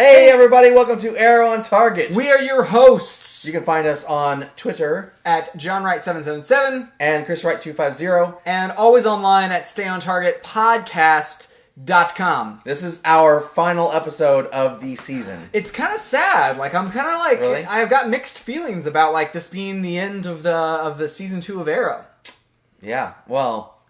Hey everybody, welcome to Arrow on Target. We are your hosts. You can find us on Twitter at JohnWright777 and ChrisWright250. and always online at StayOnTargetPodcast.com. This is our final episode of the season. It's kind of sad. I'm kind of Really? I've got mixed feelings about this being the end of the season 2 of Arrow. Yeah, well,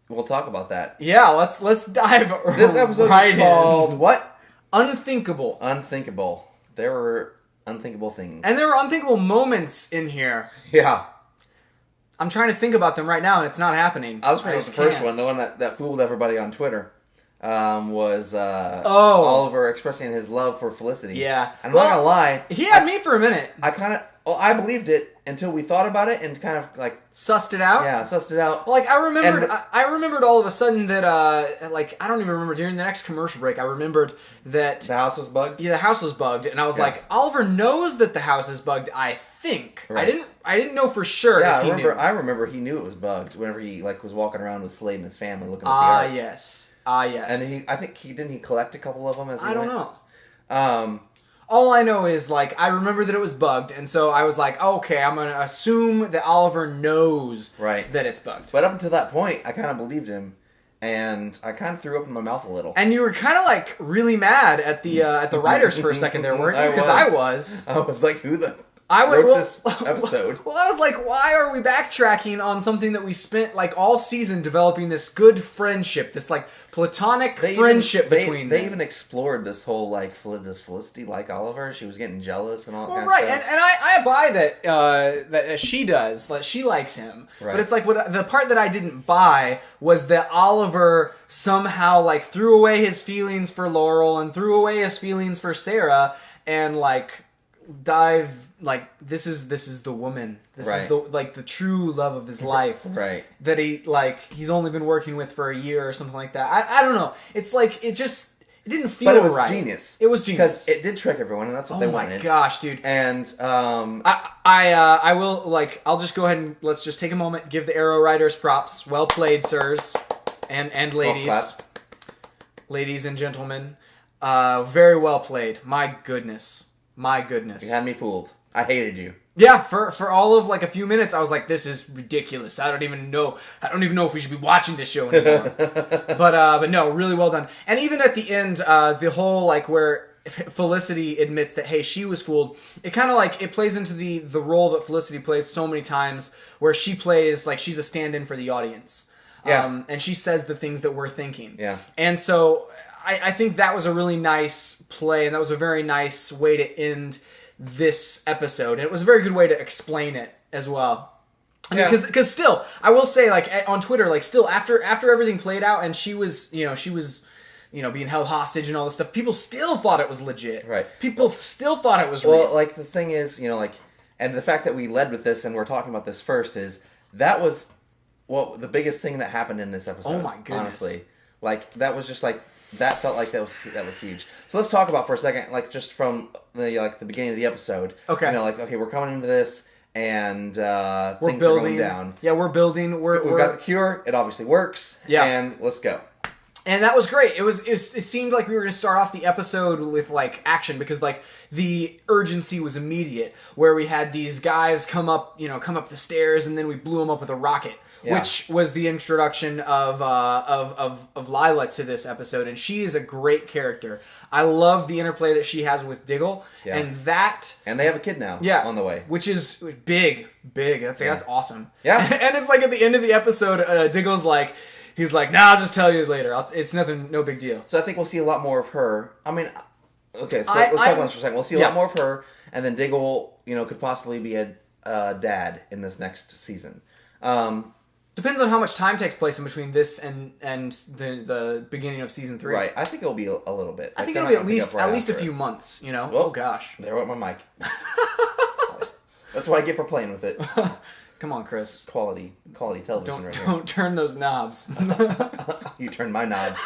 we'll talk about that. Yeah, let's dive This episode right is called what? Unthinkable. Unthinkable. There were unthinkable things. And there were unthinkable moments in here. Yeah. I'm trying to think about them right now, and it's not happening. I'll just bring up the first one. The one that fooled everybody on Twitter was Oliver expressing his love for Felicity. Yeah. I'm not gonna lie. He had me for a minute. I believed it until we thought about it and kind of Sussed it out? Yeah, sussed it out. I remembered all of a sudden that, I don't even remember, during the next commercial break, I remembered that... The house was bugged? Yeah, the house was bugged, and I was like, Oliver knows that the house is bugged, I think. Right. I didn't know for sure if he knew. I remember he knew it was bugged whenever he, was walking around with Slade and his family looking at the art. Yes. And I think he collect a couple of them as he I don't went? know. All I know is, I remember that it was bugged, and so I was like, oh, okay, I'm going to assume that Oliver knows that it's bugged. But up until that point, I kind of believed him, and I kind of threw up in my mouth a little. And you were kind of, really mad at the writers for a second there, weren't you? Because I was. I was like, who the... wrote this episode. Well, I was like, why are we backtracking on something that we spent all season developing this good friendship, this platonic friendship between them? They even explored this whole does Felicity like Oliver? She was getting jealous and all that kind of stuff. And I buy that she does, she likes him. Right. But it's what the part that I didn't buy was that Oliver somehow threw away his feelings for Laurel and threw away his feelings for Sarah and this is the woman. This is the true love of his life. Right. That he's only been working with for a year or something like that. I don't know. It's it didn't feel right. But it was genius. It was genius. Because it did trick everyone, and that's what they wanted. Oh my gosh, dude. And I will I'll just go ahead and let's just take a moment, give the Arrow writers props. Well played, sirs and ladies. Ladies and gentlemen. Very well played. My goodness. You had me fooled. I hated you. Yeah, for all of a few minutes, I was like, "This is ridiculous. I don't even know if we should be watching this show anymore." but no, really well done. And even at the end, the whole where Felicity admits that she was fooled. It kind of it plays into the role that Felicity plays so many times, where she plays she's a stand-in for the audience. Yeah. And she says the things that we're thinking. Yeah. And so I think that was a really nice play, and that was a very nice way to end this episode. And it was a very good way to explain it as well. Because still, I will say, on Twitter, still after everything played out, and she was being held hostage and all this stuff, people still thought it was legit. Right. People still thought it was real. Well, the thing is, and the fact that we led with this and we're talking about this first is that was the biggest thing that happened in this episode. Oh my goodness. Honestly, that was just that felt like that was huge. So let's talk about for a second, just from the beginning of the episode. Okay. Okay, we're coming into this, and we're things building, are going down. Yeah, we're building. We've got the cure. It obviously works. Yeah. And let's go. And that was great. It seemed like we were going to start off the episode with action, because the urgency was immediate, where we had these guys come up the stairs, and then we blew them up with a rocket. Yeah. Which was the introduction of Lila to this episode, and she is a great character. I love the interplay that she has with Diggle, and they have a kid now, on the way, which is big. That's awesome. Yeah, and it's at the end of the episode, Diggle's he's nah, I'll just tell you later. It's nothing, no big deal. So I think we'll see a lot more of her. I mean, okay, so let's talk about this for a second. We'll see a lot more of her, and then Diggle, could possibly be a dad in this next season. Depends on how much time takes place in between this and the beginning of season 3. Right. I think it'll be a little bit. I think it'll be at least a few months, Well, oh gosh. There went my mic. That's what I get for playing with it. Come on, Chris. Quality television Don't turn those knobs. You turn my knobs.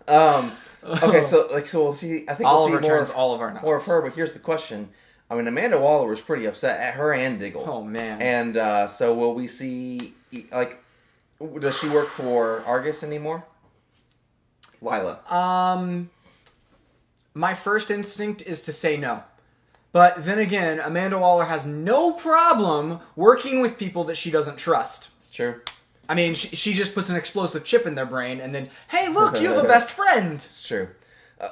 Okay, so we'll see. I think Oliver we'll see turns all of our knobs. More of her, but here's the question. I mean, Amanda Waller was pretty upset at her and Diggle. Oh man. And so will we see does she work for Argus anymore? Lila. my first instinct is to say no. But then again, Amanda Waller has no problem working with people that she doesn't trust. It's true. I mean, she just puts an explosive chip in their brain and then, hey, look, you have a best friend. It's true.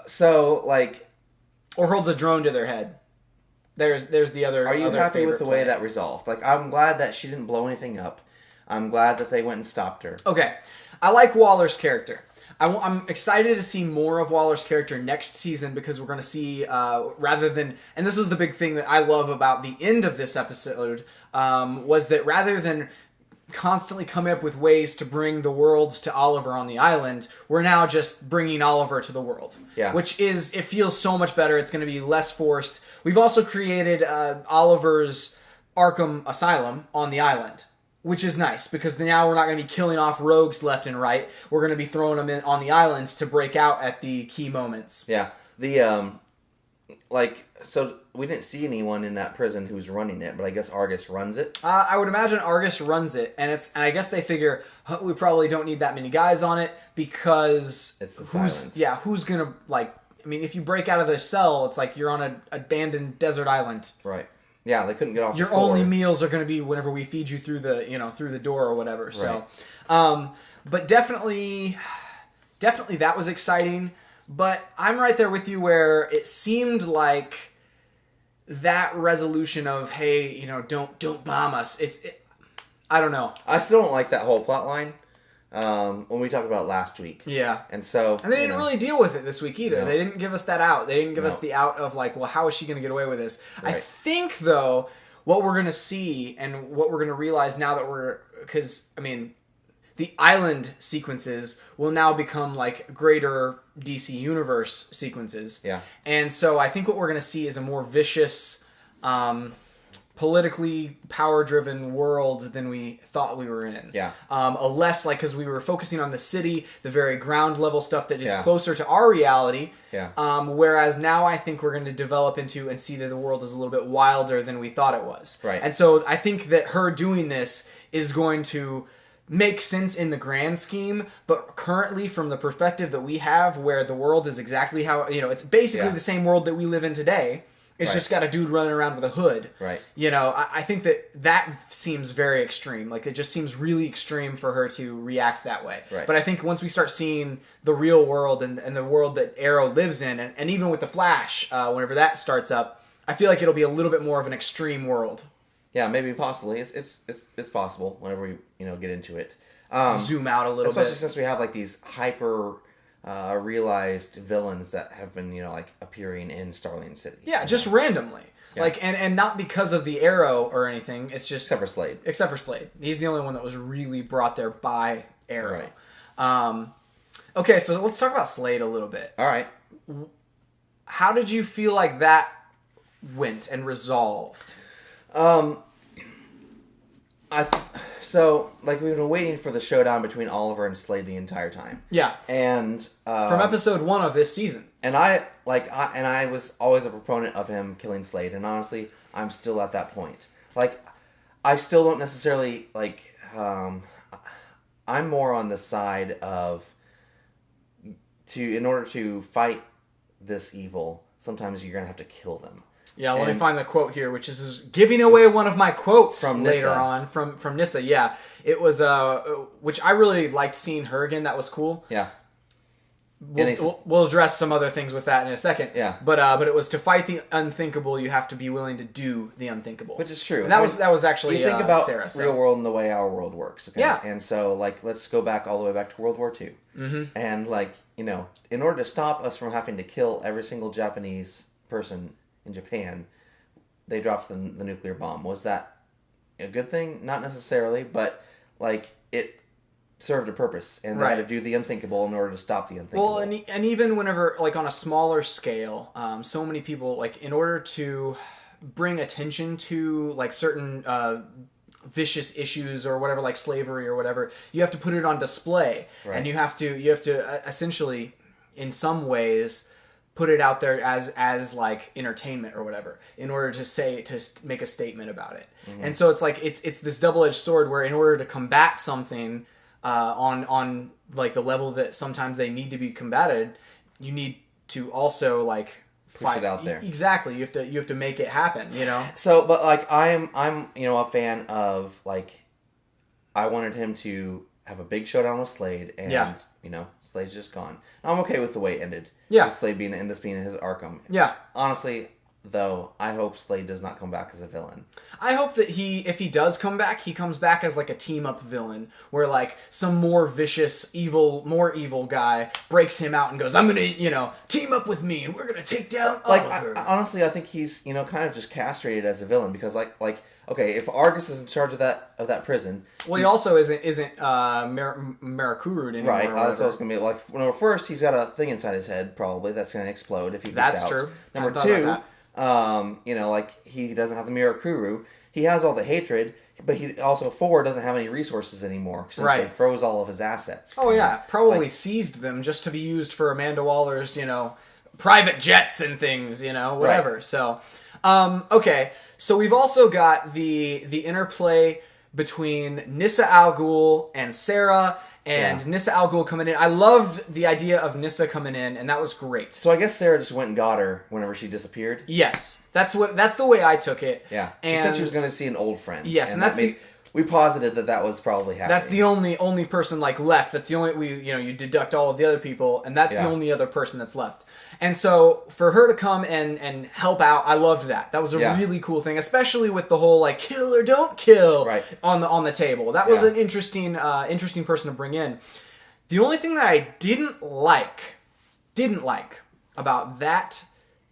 So, like... Or holds a drone to their head. There's the other. Are you other happy with the way play. that resolved? Like, I'm glad that she didn't blow anything up. I'm glad that they went and stopped her. Okay. I like Waller's character. I'm excited to see more of Waller's character next season because we're going to see, rather than... And this was the big thing that I love about the end of this episode, was that rather than constantly coming up with ways to bring the world to Oliver on the island, we're now just bringing Oliver to the world. Yeah. Which is... It feels so much better. It's going to be less forced. We've also created Oliver's Arkham Asylum on the island. Which is nice, because now we're not going to be killing off rogues left and right. We're going to be throwing them in on the islands to break out at the key moments. Yeah. So we didn't see anyone in that prison who's running it, but I guess Argus runs it. I would imagine Argus runs it, and I guess they figure we probably don't need that many guys on it, because it's the who's going to, like, I mean, if you break out of the cell, it's like you're on an abandoned desert island. Right. Yeah, they couldn't get off. Your only meals are going to be whenever we feed you through the door or whatever. Right. So, but definitely that was exciting. But I'm right there with you where it seemed like that resolution of, hey, don't bomb us. I don't know. I still don't like that whole plot line. When we talked about it last week. Yeah. And they didn't really deal with it this week either. No. They didn't give us that out. They didn't give us the out of like, well, how is she going to get away with this? Right. I think, though, what we're going to see and what we're going to realize now that because, I mean, the island sequences will now become like greater DC Universe sequences. Yeah. And so I think what we're going to see is a more vicious, politically power-driven world than we thought we were in. Yeah. A less, like, because we were focusing on the city, the very ground-level stuff that is closer to our reality. Yeah. Whereas now I think we're going to develop into and see that the world is a little bit wilder than we thought it was. Right. And so I think that her doing this is going to make sense in the grand scheme, but currently from the perspective that we have, where the world is exactly how, it's basically the same world that we live in today. It's just got a dude running around with a hood. Right. I think that seems very extreme. Like, it just seems really extreme for her to react that way. Right. But I think once we start seeing the real world and the world that Arrow lives in, and even with the Flash, whenever that starts up, I feel like it'll be a little bit more of an extreme world. Yeah, maybe possibly. It's possible whenever we get into it. Zoom out a little bit. Especially since we have like these hyper... realized villains that have been, appearing in Starling City. Yeah, just randomly. Yeah. Like, and not because of the Arrow or anything. It's just... Except for Slade. He's the only one that was really brought there by Arrow. Right. Okay, so let's talk about Slade a little bit. All right. How did you feel like that went and resolved? So, like, we've been waiting for the showdown between Oliver and Slade the entire time. Yeah. And from episode 1 of this season. And I was always a proponent of him killing Slade, and honestly, I'm still at that point. Like, I still don't necessarily I'm more on the side of in order to fight this evil, sometimes you're gonna have to kill them. Yeah, let me find the quote here, which is giving away one of my quotes from later Nyssa. on from Nyssa. Yeah, it was which I really liked seeing her again. That was cool. Yeah, we'll address some other things with that in a second. Yeah, but it was to fight the unthinkable, you have to be willing to do the unthinkable, which is true. And that was actually you think about Sarah, real world and the way our world works. Okay? Yeah, and so let's go back all the way back to World War II. Mm-hmm. And in order to stop us from having to kill every single Japanese person in Japan, they dropped the nuclear bomb. Was that a good thing? Not necessarily, but it served a purpose, and they had to do the unthinkable in order to stop the unthinkable. Well, and even whenever, on a smaller scale, so many people, in order to bring attention to certain vicious issues or whatever, like slavery or whatever, you have to put it on display, and you have to essentially, in some ways, put it out there as entertainment or whatever, in order to make a statement about it. Mm-hmm. And so it's this double-edged sword where in order to combat something on the level that sometimes they need to be combated, you need to also like push it out there. Exactly. You have to make it happen, you know? So, but like I'm a fan of like I wanted him to have a big showdown with Slade, and Slade's just gone. I'm okay with the way it ended. Yeah. With Slade being his Arkham. Yeah. Honestly, though, I hope Slade does not come back as a villain. I hope that if he does come back, he comes back as like a team-up villain, where like some more vicious, more evil guy breaks him out and goes, I'm gonna, team up with me and we're gonna take down Oliver. Honestly, I think he's, kind of just castrated as a villain because okay, if Argus is in charge of that prison. Well, he also isn't Marakuru'd anymore. Right, so it's gonna be first he's got a thing inside his head probably that's gonna explode if he gets out. That's true. Number two, he doesn't have the Mirakuru. He has all the hatred, but he also doesn't have any resources anymore since they froze all of his assets. Oh yeah, probably seized them just to be used for Amanda Waller's, private jets and things, whatever. Right. So, okay. So we've also got the interplay between Nissa Al Ghul and Sarah. And Nissa Al Ghul coming in. I loved the idea of Nissa coming in, and that was great. So I guess Sarah just went and got her whenever she disappeared? Yes. That's the way I took it. Yeah. She said she was going to see an old friend. Yes, and we posited that was probably happening. That's the only person left. That's the only you deduct all of the other people, and that's the only other person that's left. And so for her to come and help out, I loved that. That was a really cool thing, especially with the whole kill or don't kill on the table. That was an interesting person to bring in. The only thing that I didn't like about that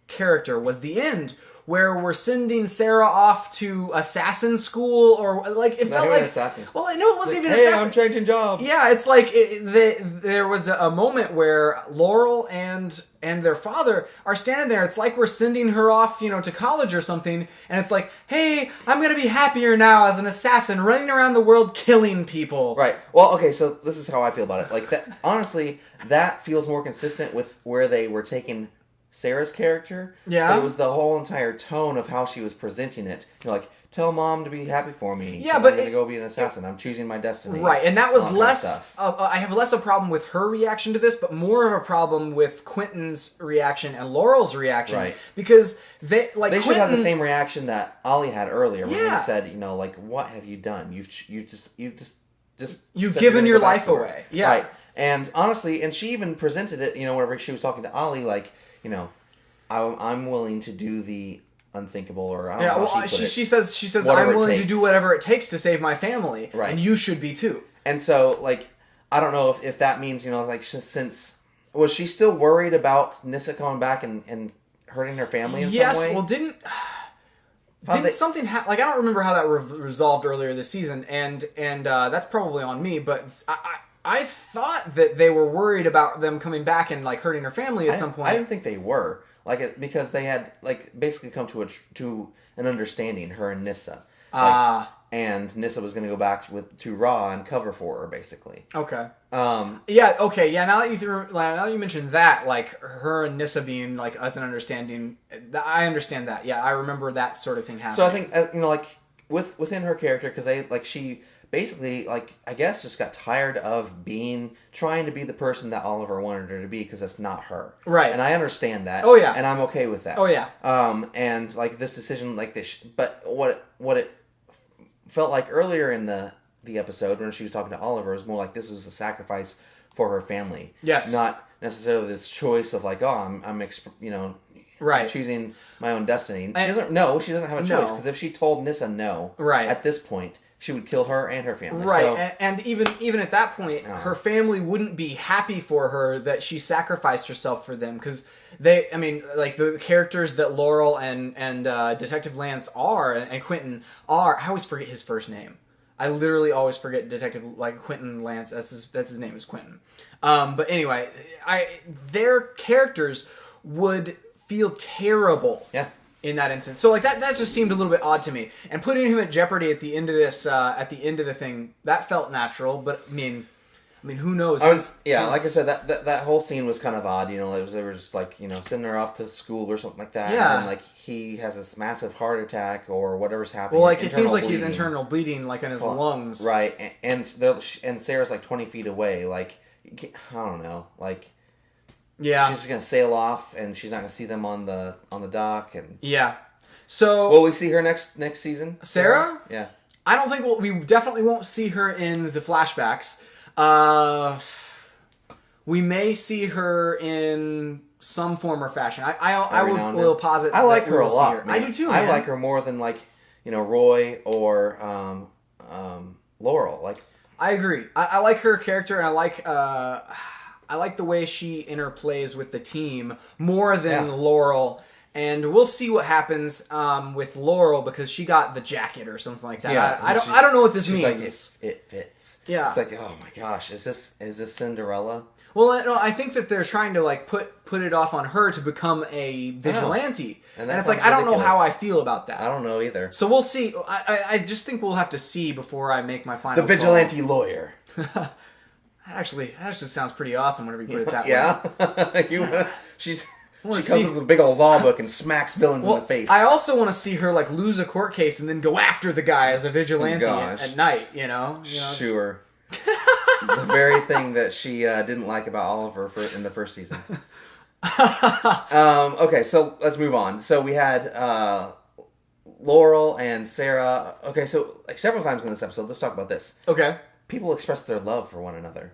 character was the end, where we're sending Sarah off to assassin school, or it felt like assassin school. Well, I know it wasn't even assassin. Hey, I'm changing jobs. Yeah, it's there was a moment where Laurel and their father are standing there. It's like we're sending her off, to college or something, and it's like, hey, I'm gonna be happier now as an assassin, running around the world killing people. Right. Well, okay, so this is how I feel about it. That, honestly, that feels more consistent with where they were taking Sarah's character. Yeah. But it was the whole entire tone of how she was presenting it. Tell mom to be happy for me. Yeah, but I'm gonna go be an assassin. I'm choosing my destiny. Right, and that was less. I have less a problem with her reaction to this, but more of a problem with Quentin's reaction and Laurel's reaction. Right. Because they Quentin, should have the same reaction that Ollie had earlier when he said, what have you done? You've given your life away. Yeah. Right. And honestly, and she even presented it. Whenever she was talking to Ollie, I'm willing to do the unthinkable, or I don't know how she says I'm willing to do whatever it takes to save my family, right? And you should be too. And so, I don't know if that means since was she still worried about Nissa coming back and hurting her family in some way? Yes. Well, didn't something happen? I don't remember how that resolved earlier this season, and that's probably on me, but I thought that they were worried about them coming back and hurting her family at some point. I didn't think they were because they had basically come to an understanding, her and Nissa. And Nissa was going to go back to Ra and cover for her, basically. Okay. Yeah. Okay. Yeah. Now that you mentioned that, her and Nissa being as an understanding, I understand that. Yeah, I remember that sort of thing happening. So I think within her character, because she basically, I guess, just got tired of trying to be the person that Oliver wanted her to be, because that's not her. Right. And I understand that. Oh, yeah. And I'm okay with that. Oh, yeah. And, this decision, but what it felt like earlier in the episode, when she was talking to Oliver, was more like this was a sacrifice for her family. Yes. Not necessarily this choice of, I'm right, choosing my own destiny. She doesn't have a choice, because if she told Nissa no, right, at this point, she would kill her and her family. Right, so, and even at that point, her family wouldn't be happy for her that she sacrificed herself for them, because the characters that Laurel and Detective Lance are, and Quentin are, I always forget his first name. I literally always forget Detective Quentin Lance. That's his name is Quentin. But anyway, their characters would feel terrible. Yeah. In that instance. So that just seemed a little bit odd to me. And putting him at jeopardy at the end of this, at the end of the thing, that felt natural, but I mean, who knows? Like I said, that whole scene was kind of odd. They were just sending her off to school or something like that. Yeah. And he has this massive heart attack or whatever's happening. Well, it seems like he's internal bleeding, in his lungs. Right. And Sarah's 20 feet away. I don't know. Yeah. She's just gonna sail off, and she's not gonna see them on the dock. And Yeah. So will we see her next season? Sarah? Yeah. I don't think we definitely won't see her in the flashbacks. We may see her in some form or fashion. I will posit. I like that her we a will see lot. her. Man. I do too. I Man. like her more than Roy or Laurel. Like, I agree. I like her character, and I like the way she interplays with the team more than Laurel. And we'll see what happens with Laurel, because she got the jacket or something like that. Yeah, I don't know what this means. Like, it fits. Yeah. It's like, oh my gosh, is this Cinderella? Well, no, I think that they're trying to like put it off on her to become a vigilante, and it's like I don't know how I feel about that. I don't know either. So we'll see. I just think we'll have to see before I make my final. The vigilante lawyer. That actually sounds pretty awesome whenever you put it that way. She comes see... with a big old law book and smacks villains in the face. I also want to see her like lose a court case and then go after the guy as a vigilante at night. You know. Sure. The very thing that she didn't like about Oliver in the first season. Okay, so let's move on. So we had Laurel and Sarah. Okay, so like several times in this episode, let's talk about this. Okay. People express their love for one another.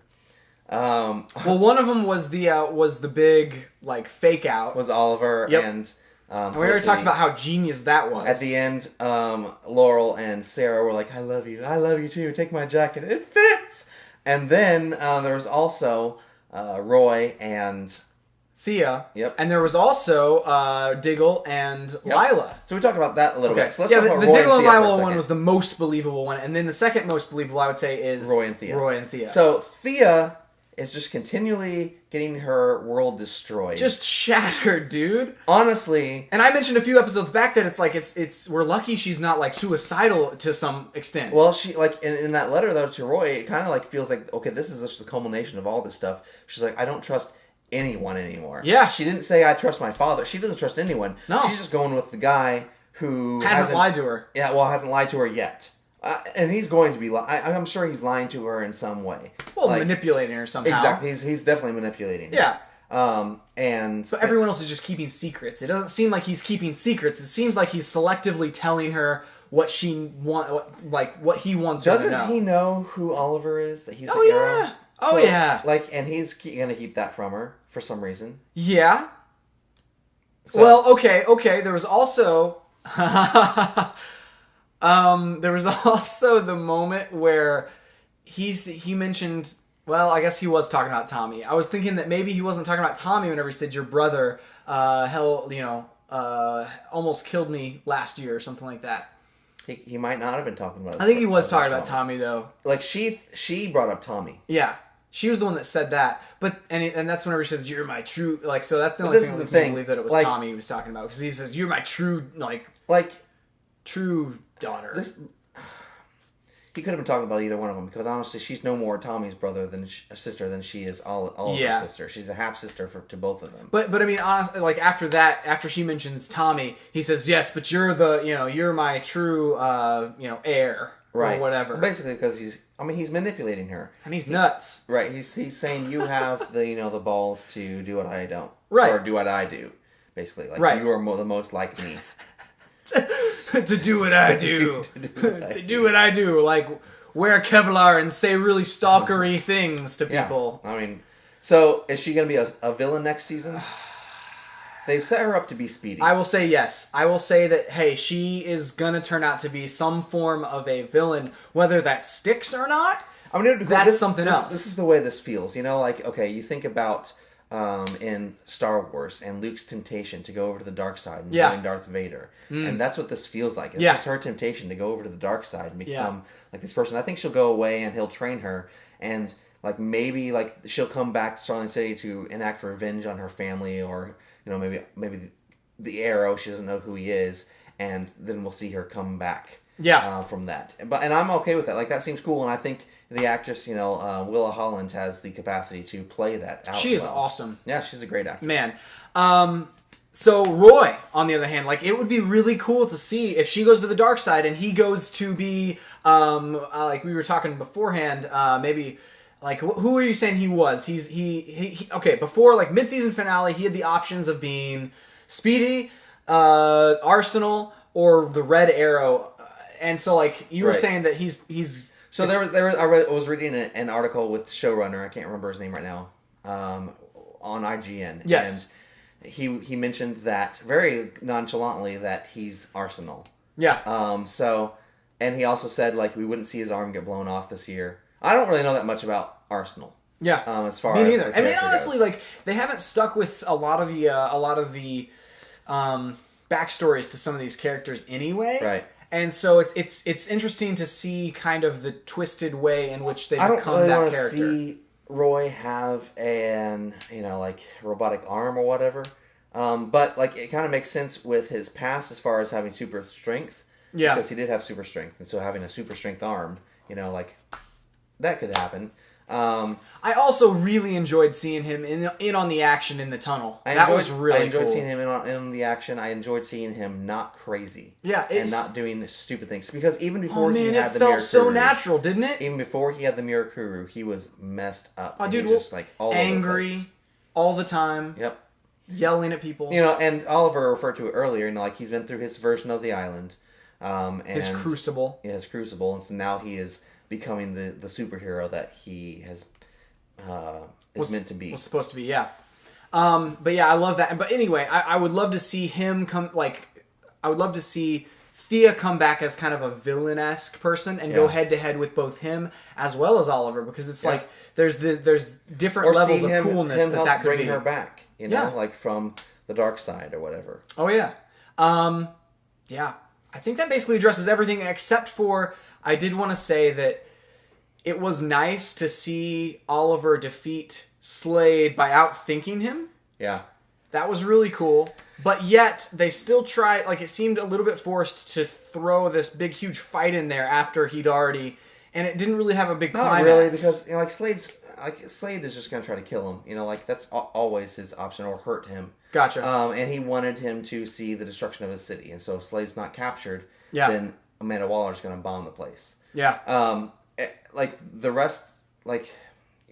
Well, one of them was the big like fake out. Was Oliver and we already talked about how genius that was. At the end, Laurel and Sarah were like, I love you too, take my jacket, it fits! And then there was also Roy and Thea. Yep. And there was also Diggle and Lila. So we talked about that a little bit. So let's talk about the Roy Diggle and Thea Lila one was the most believable one, and then the second most believable I would say is Roy and Thea. So Thea is just continually getting her world destroyed. Just shattered, dude. Honestly. And I mentioned a few episodes back that it's like we're lucky she's not like suicidal to some extent. Well, she like in that letter though to Roy, it kind of like feels like, okay, this is just the culmination of all this stuff. She's like, I don't trust anyone anymore. Yeah. She didn't say I trust my father. She doesn't trust anyone. No. She's just going with the guy who hasn't lied to her. Yeah, well, hasn't lied to her yet. And he's going to be I'm sure he's lying to her in some way. Well, like, manipulating her somehow. Exactly. He's definitely manipulating her. Yeah. And so everyone else is just keeping secrets. It doesn't seem like he's keeping secrets. It seems like he's selectively telling her what he wants her to know. Doesn't he know who Oliver is? That he's the Arrow? Yeah. Oh, yeah. Like, and he's going to keep that from her for some reason. Yeah. So, well, okay. There was also... there was also the moment where he mentioned... Well, I guess he was talking about Tommy. I was thinking that maybe he wasn't talking about Tommy whenever he said, your brother, almost killed me last year or something like that. He might not have been talking about it. I think he was talking about Tommy, though. Like, she brought up Tommy. Yeah. She was the one that said that. But and that's whenever she says, you're my true... Like, so that's the only thing that makes me believe that it was Tommy he was talking about. Because he says, you're my true, true daughter. He could have been talking about either one of them, because honestly, she's no more Tommy's sister than she is Oliver's sister. She's a half sister to both of them. But I mean, honestly, like after she mentions Tommy, he says, "Yes, but you're my true heir." Right. Or whatever. Well, basically, because he's manipulating her, and he's nuts. Right. He's saying you have the balls to do what I don't, right, or do what I do. Basically, like right. You are the most like me. to do what I do. to do what I do. Like, wear Kevlar and say really stalkery things to people. Yeah. I mean, so is she going to be a villain next season? They've set her up to be Speedy. I will say yes. I will say that, hey, she is going to turn out to be some form of a villain, whether that sticks or not. I mean, it would be cool. That's something else. This is the way this feels. Okay, you think about in Star Wars and Luke's temptation to go over to the dark side and join Darth Vader. And that's what this feels like. It's just her temptation to go over to the dark side and become like this person. I think she'll go away and he'll train her, and like maybe like she'll come back to Starling City to enact revenge on her family, or maybe the Arrow, she doesn't know who he is, and then we'll see her come back from that. And I'm okay with that. Like, that seems cool, and I think the actress, Willa Holland, has the capacity to play that out. She is awesome. Yeah, she's a great actress. Man. So Roy, on the other hand, like, it would be really cool to see if she goes to the dark side and he goes to be, like we were talking beforehand, maybe Like, who are you saying he was? He okay, before, like, mid-season finale, he had the options of being Speedy, Arsenal, or the Red Arrow. And so, like, you were saying that he's... So I was reading an article with showrunner, I can't remember his name right now, on IGN. Yes. And he mentioned that, very nonchalantly, that he's Arsenal. Yeah. And he also said, like, we wouldn't see his arm get blown off this year. I don't really know that much about Arsenal. Yeah. As far Me as neither. I mean, honestly, like, they haven't stuck with a lot of the backstories to some of these characters anyway. Right. And so it's interesting to see kind of the twisted way in which they become really that want to character. see Roy have an like robotic arm or whatever. But like it kind of makes sense with his past as far as having super strength. Yeah. Because he did have super strength, and so having a super strength arm, like that could happen. I also really enjoyed seeing him in on the action in the tunnel. That was really cool. I enjoyed seeing him in on the action. I enjoyed seeing him not crazy. Yeah, and not doing stupid things. Because even before he had the Mirakuru, it felt so natural, didn't it? Even before he had the Mirakuru, he was messed up. Oh, dude, he was just like all angry over the place. All the time. Yep. Yelling at people. And Oliver referred to it earlier. Like he's been through his version of the island. And his crucible. Yeah, his crucible, and so now he is becoming the superhero that he has. Was meant to be. Was supposed to be, yeah. But yeah, I love that. But anyway, I would love to see him come, like, I would love to see Thea come back as kind of a villain-esque person and go head-to-head with both him as well as Oliver, because it's like, there's different levels of coolness that could bring her back, like from the dark side or whatever. Oh, yeah. Yeah. I think that basically addresses everything except for, I did want to say that it was nice to see Oliver defeat Slade by outthinking him. Yeah. That was really cool. But yet, they still tried, like, it seemed a little bit forced to throw this big, huge fight in there after he'd already, and it didn't really have a big climax. Not really, because, Slade is just going to try to kill him. Like, that's always his option, or hurt him. Gotcha. And he wanted him to see the destruction of his city. And so if Slade's not captured, then Amanda Waller's going to bomb the place. Yeah. Like, the rest, like,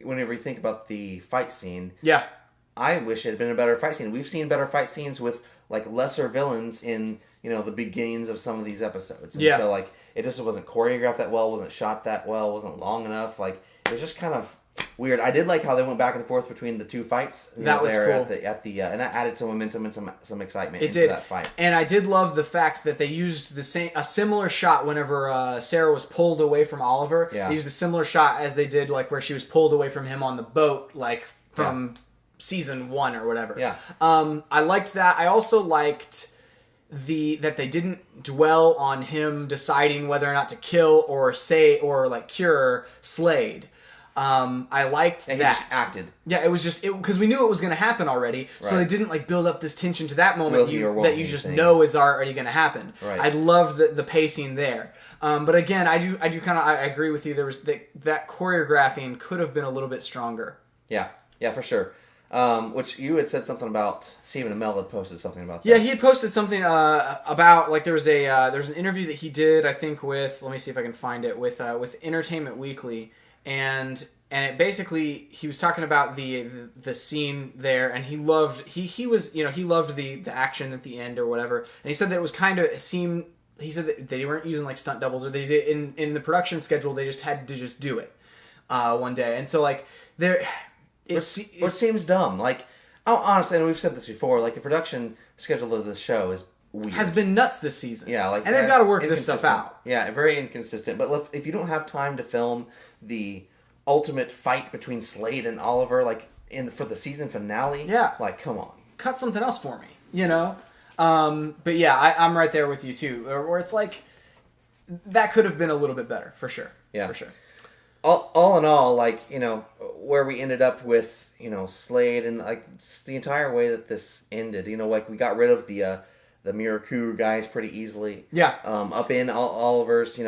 whenever you think about the fight scene... Yeah. I wish it had been a better fight scene. We've seen better fight scenes with, like, lesser villains in, the beginnings of some of these episodes. And so, like, it just wasn't choreographed that well, wasn't shot that well, wasn't long enough. Like, it was just kind of weird. I did like how they went back and forth between the two fights. That was cool. And that added some momentum and some excitement into that fight. And I did love the fact that they used a similar shot whenever Sarah was pulled away from Oliver. Yeah. They used a similar shot as they did, like, where she was pulled away from him on the boat, like, from... season 1 or whatever. Yeah. I liked that. I also liked that they didn't dwell on him deciding whether or not to kill or cure Slade. I liked and that. He just acted. Yeah, it was just because we knew it was going to happen already, so they didn't like build up this tension to that moment that you just know is already going to happen. Right. I loved the pacing there. But again, I do kind of I agree with you. There was that choreographing could have been a little bit stronger. Yeah, for sure. Which you had said something about. Stephen Amell had posted something about that. Yeah, he had posted something about, like, there was an interview that he did, I think, with, let me see if I can find it, with Entertainment Weekly, and it basically, he was talking about the scene there, and he loved the action at the end or whatever, and he said that it was kind of, he said that they weren't using, like, stunt doubles, or they did, in the production schedule, they just had to just do it one day, and so, like, It seems dumb. Like, honestly, and we've said this before, like, the production schedule of this show is weird. Has been nuts this season. Yeah, like, and they've got to work this stuff out. Yeah, very inconsistent. But if you don't have time to film the ultimate fight between Slade and Oliver, like, for the season finale, like, come on. Cut something else for me, But yeah, I'm right there with you, too. Where it's like, that could have been a little bit better, for sure. Yeah. For sure. All in all, like, where we ended up with, Slade and, like, the entire way that this ended, like, we got rid of the Mirakuru guys pretty easily. Yeah. Up in Oliver's,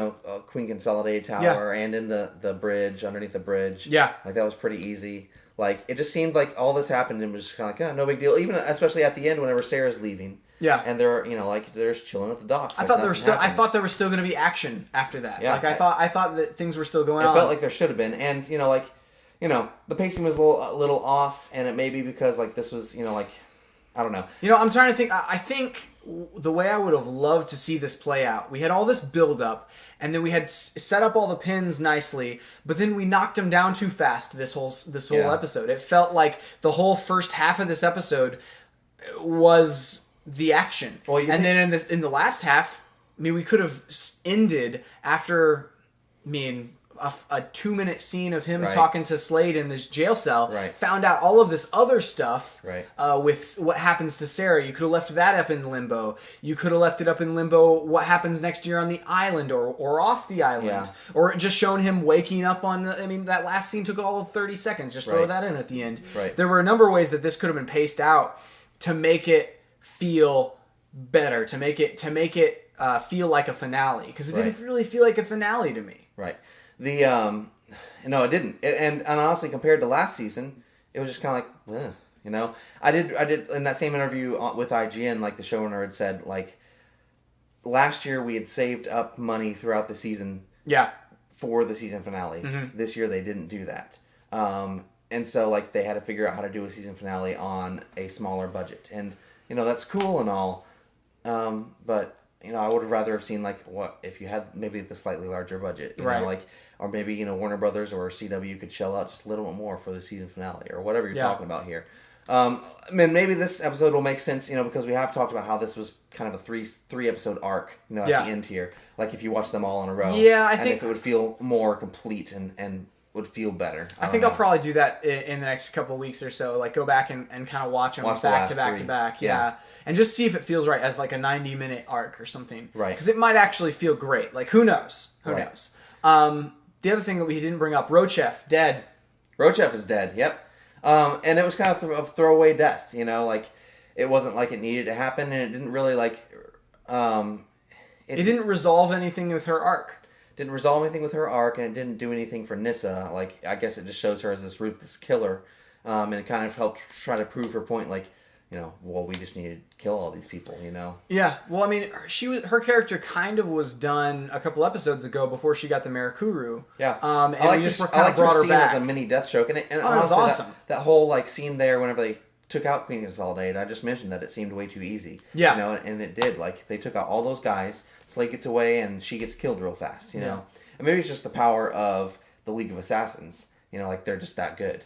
Queen Consolidated Tower and in the bridge, underneath the bridge. Yeah. Like, that was pretty easy. Like, it just seemed like all this happened and was just kind of like, no big deal. Even, especially at the end whenever Sarah's leaving. Yeah. And they're, they're just chilling at the docks. I thought there was still going to be action after that. Yeah. Like, I thought that things were still going on. It felt like there should have been. And, the pacing was a little off, and it may be because like this was like I don't know. I'm trying to think. I think the way I would have loved to see this play out, we had all this build up, and then we had set up all the pins nicely, but then we knocked them down too fast this whole episode. It felt like the whole first half of this episode was the action. Well, then in the last half, we could have ended after a 2-minute scene of him talking to Slade in this jail cell, found out all of this other stuff with what happens to Sarah. You could have left that up in limbo. You could have left it up in limbo what happens next year on the island or off the island. Or just shown him waking up on that last scene took all of 30 seconds. Just throw that in at the end. There were a number of ways that this could have been paced out to make it feel better, to make it feel like a finale. Because it didn't really feel like a finale to me. Right. No, it didn't. And honestly, compared to last season, it was just kind of like, I did in that same interview with IGN, like the showrunner had said, like last year we had saved up money throughout the season, for the season finale. Mm-hmm. This year they didn't do that, and so like they had to figure out how to do a season finale on a smaller budget, and that's cool and all, but. I would have rather have seen like what if you had maybe the slightly larger budget, or maybe Warner Brothers or CW could shell out just a little bit more for the season finale or whatever you're talking about here. Maybe this episode will make sense, because we have talked about how this was kind of a three episode arc, at the end here. Like if you watch them all in a row, I think if it would feel more complete and would feel better. I think I'll probably do that in the next couple of weeks or so. Like go back and kind of watch them back to back. Yeah. And just see if it feels right as like a 90-minute arc or something. Right. Because it might actually feel great. Like who knows? Who knows? The other thing that we didn't bring up, Rochef, dead. Rochef is dead, yep. And it was kind of a throwaway death, like it wasn't like it needed to happen, and it didn't really like... it didn't resolve anything with her arc. Didn't resolve anything with her arc, and it didn't do anything for Nyssa. Like, I guess it just shows her as this ruthless killer, and it kind of helped try to prove her point, like, well, we just needed to kill all these people, Yeah, well, her character kind of was done a couple episodes ago before she got the Mirakuru. Yeah. And I just kind of brought her back as a mini death stroke, and it was awesome. That whole like scene there, whenever they took out Queen Consolidate, I just mentioned that it seemed way too easy. Yeah. And it did. Like, they took out all those guys, Slade gets away, and she gets killed real fast, And maybe it's just the power of the League of Assassins. Like they're just that good.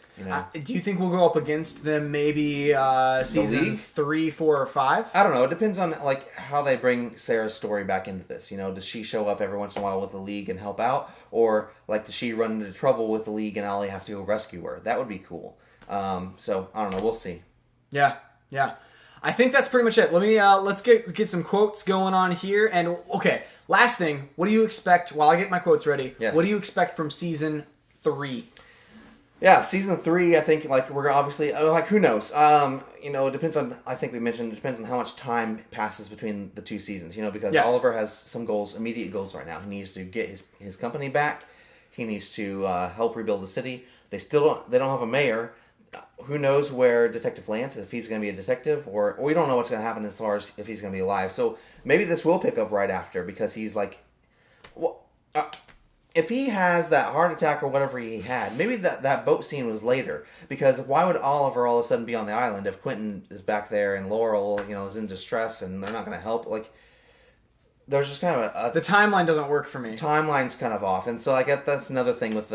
Do you think we'll go up against them maybe season 3, 4, or 5? I don't know. It depends on like how they bring Sarah's story back into this. Does she show up every once in a while with the League and help out, or like does she run into trouble with the League and Ollie has to go rescue her? That would be cool. So I don't know. We'll see. Yeah. I think that's pretty much it. Let me let's get some quotes going on here. And okay, last thing. What do you expect? While I get my quotes ready, what do you expect from season 3? Yeah, season 3, I think, like, we're obviously, like, who knows? It depends on, I think we mentioned, it depends on how much time passes between the 2 seasons, because Oliver has some goals, immediate goals right now. He needs to get his company back. He needs to help rebuild the city. They don't have a mayor. Who knows where Detective Lance, if he's going to be a detective, or we don't know what's going to happen as far as if he's going to be alive. So maybe this will pick up right after, because he's like, well, if he has that heart attack or whatever he had, maybe that boat scene was later. Because why would Oliver all of a sudden be on the island if Quentin is back there and Laurel, is in distress and they're not going to help? Like, there's just kind of the timeline doesn't work for me. Timeline's kind of off, and so I guess that's another thing with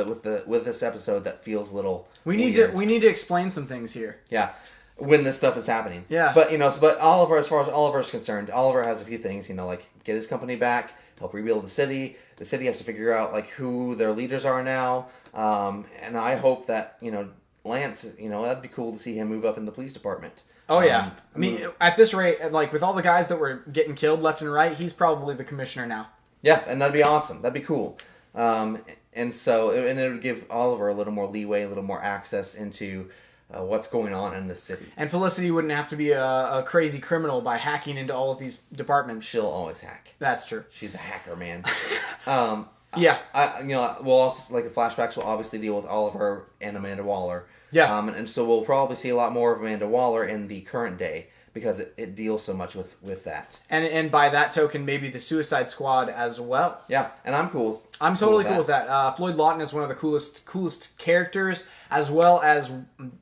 this episode that feels a little. We need to explain some things here. Yeah. When this stuff is happening. Yeah. But, but Oliver, as far as Oliver is concerned, Oliver has a few things, like get his company back, help rebuild the city. The city has to figure out, like, who their leaders are now. And I hope that, Lance, that'd be cool to see him move up in the police department. Oh, yeah. At this rate, like, with all the guys that were getting killed left and right, he's probably the commissioner now. Yeah, and that'd be awesome. That'd be cool. And it would give Oliver a little more leeway, a little more access into what's going on in the city. And Felicity wouldn't have to be a crazy criminal by hacking into all of these departments. She'll always hack. That's true. She's a hacker, man. Yeah. We'll also, like, the flashbacks will obviously deal with Oliver and Amanda Waller. Yeah. And so we'll probably see a lot more of Amanda Waller in the current day because it deals so much with that. And by that token, maybe the Suicide Squad as well. Yeah, and I'm cool. I'm totally cool with that. Floyd Lawton is one of the coolest characters, as well as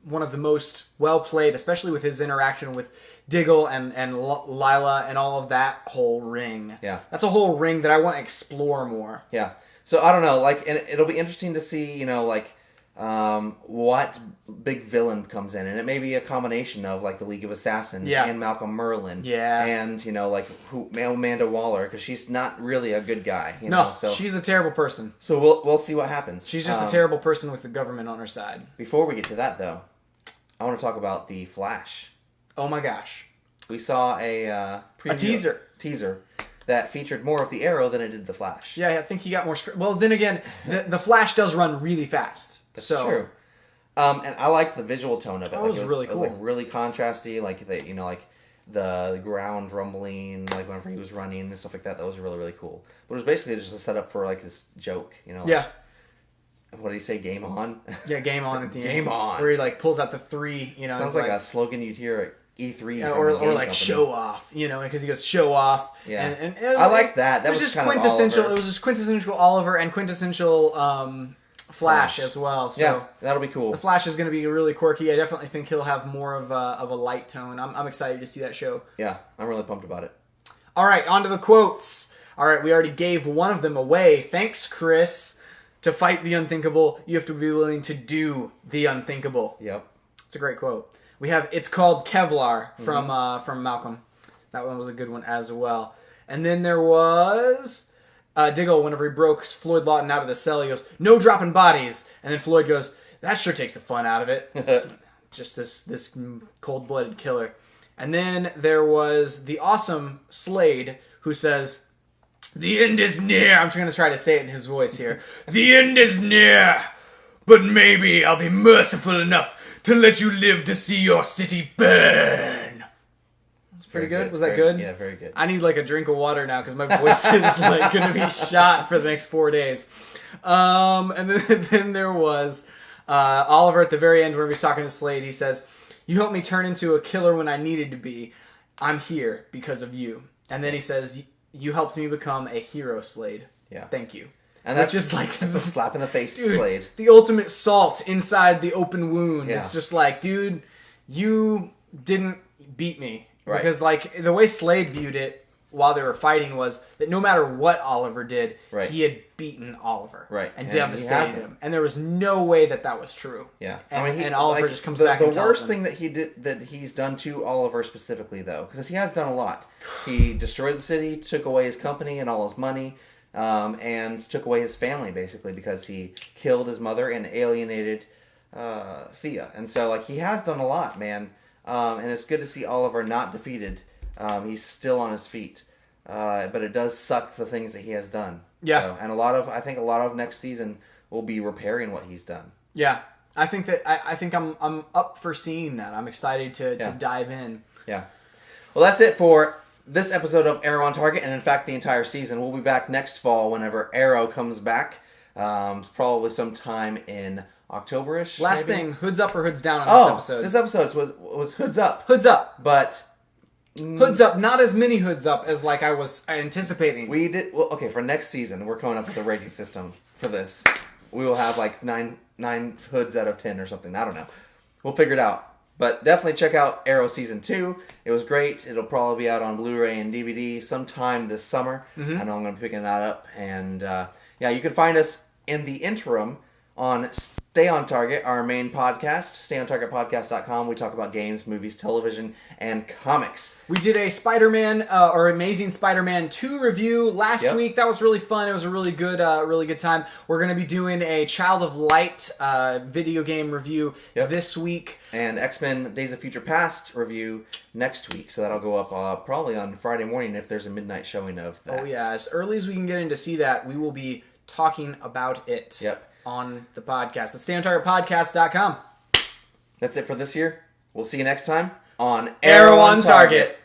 one of the most well played, especially with his interaction with Diggle and Lila and all of that whole ring. Yeah, that's a whole ring that I want to explore more. Yeah, so I don't know, like, and it'll be interesting to see, like, what big villain comes in, and it may be a combination of like the League of Assassins and Malcolm Merlyn, and like Amanda Waller, because she's not really a good guy. So she's a terrible person. So we'll see what happens. She's just a terrible person with the government on her side. Before we get to that, though, I want to talk about the Flash. Oh my gosh, we saw a teaser that featured more of the Arrow than it did the Flash. Yeah, I think he got more. Well, then again, the Flash does run really fast. That's true. And I liked the visual tone of it. It was really cool. It was like really contrasty, like like the ground rumbling, like whenever he was running and stuff like that. That was really, really cool. But it was basically just a setup for like this joke, Yeah. What did he say? Game on. Yeah, game on at the end. Game on. Where he like pulls out the 3. Sounds like a slogan you'd hear at E3. Yeah, or like company. Show off. Because he goes show off. Yeah. And it was, I liked that. That was just kind quintessential. Of Oliver. It was just quintessential Oliver and quintessential Flash as well. So yeah, that'll be cool. The Flash is going to be really quirky. I definitely think he'll have more of a light tone. I'm excited to see that show. Yeah, I'm really pumped about it. All right, on to the quotes. All right, we already gave one of them away. Thanks, Chris. To fight the unthinkable, you have to be willing to do the unthinkable. Yep. It's a great quote. We have It's Called Kevlar from Malcolm. That one was a good one as well. And then there was Diggle, whenever he broke Floyd Lawton out of the cell, he goes, "No dropping bodies." And then Floyd goes, "That sure takes the fun out of it." Just this cold-blooded killer. And then there was the awesome Slade, who says, "The end is near." I'm going to try to say it in his voice here. "The end is near, but maybe I'll be merciful enough to let you live to see your city burn." That's pretty good. Was that good? Yeah, very good. I need like a drink of water now because my voice is like going to be shot for the next 4 days. And then there was Oliver at the very end where he's talking to Slade. He says, "You helped me turn into a killer when I needed to be. I'm here because of you." And then he says, "You helped me become a hero, Slade. Yeah. Thank you." And that's just like a slap in the face to dude, Slade. The ultimate salt inside the open wound. Yeah. It's just like, dude, you didn't beat me. Right. Because like the way Slade viewed it while they were fighting was that no matter what Oliver did, he had beaten Oliver. Right. And devastated him. And there was no way that was true. Yeah. And Oliver just comes back and tells him. The worst thing that he did, that he's done to Oliver specifically, though, because he has done a lot. He destroyed the city, took away his company and all his money, and took away his family, basically, because he killed his mother and alienated Thea. And so, like, he has done a lot, man. And it's good to see Oliver not defeated. He's still on his feet. But it does suck the things that he has done. Yeah. So, and I think a lot of next season will be repairing what he's done. Yeah. I think I'm up for seeing that. I'm excited to dive in. Yeah. Well, that's it for this episode of Arrow on Target, and in fact, the entire season. We'll be back next fall whenever Arrow comes back. Probably sometime in October-ish. Last maybe? thing, hoods up or hoods down on this episode? This episode was hoods up. Hoods up. But hoods up, not as many hoods up as like I was anticipating. We did okay for next season. We're coming up with a rating system for this. We will have like nine hoods out of 10 or something. I don't know. We'll figure it out. But definitely check out Arrow Season 2. It was great. It'll probably be out on Blu-ray and DVD sometime this summer. Mm-hmm. I know I'm going to be picking that up. And you can find us in the interim on Stay on Target, our main podcast, stayontargetpodcast.com. We talk about games, movies, television, and comics. We did a Spider-Man, or Amazing Spider-Man 2 review last week. That was really fun. It was a really good time. We're going to be doing a Child of Light video game review this week. And X-Men Days of Future Past review next week. So that'll go up probably on Friday morning if there's a midnight showing of that. Oh yeah, as early as we can get in to see that, we will be talking about it. Yep. On the podcast. That's stayontargetpodcast.com. That's it for this year. We'll see you next time on Arrow on Target.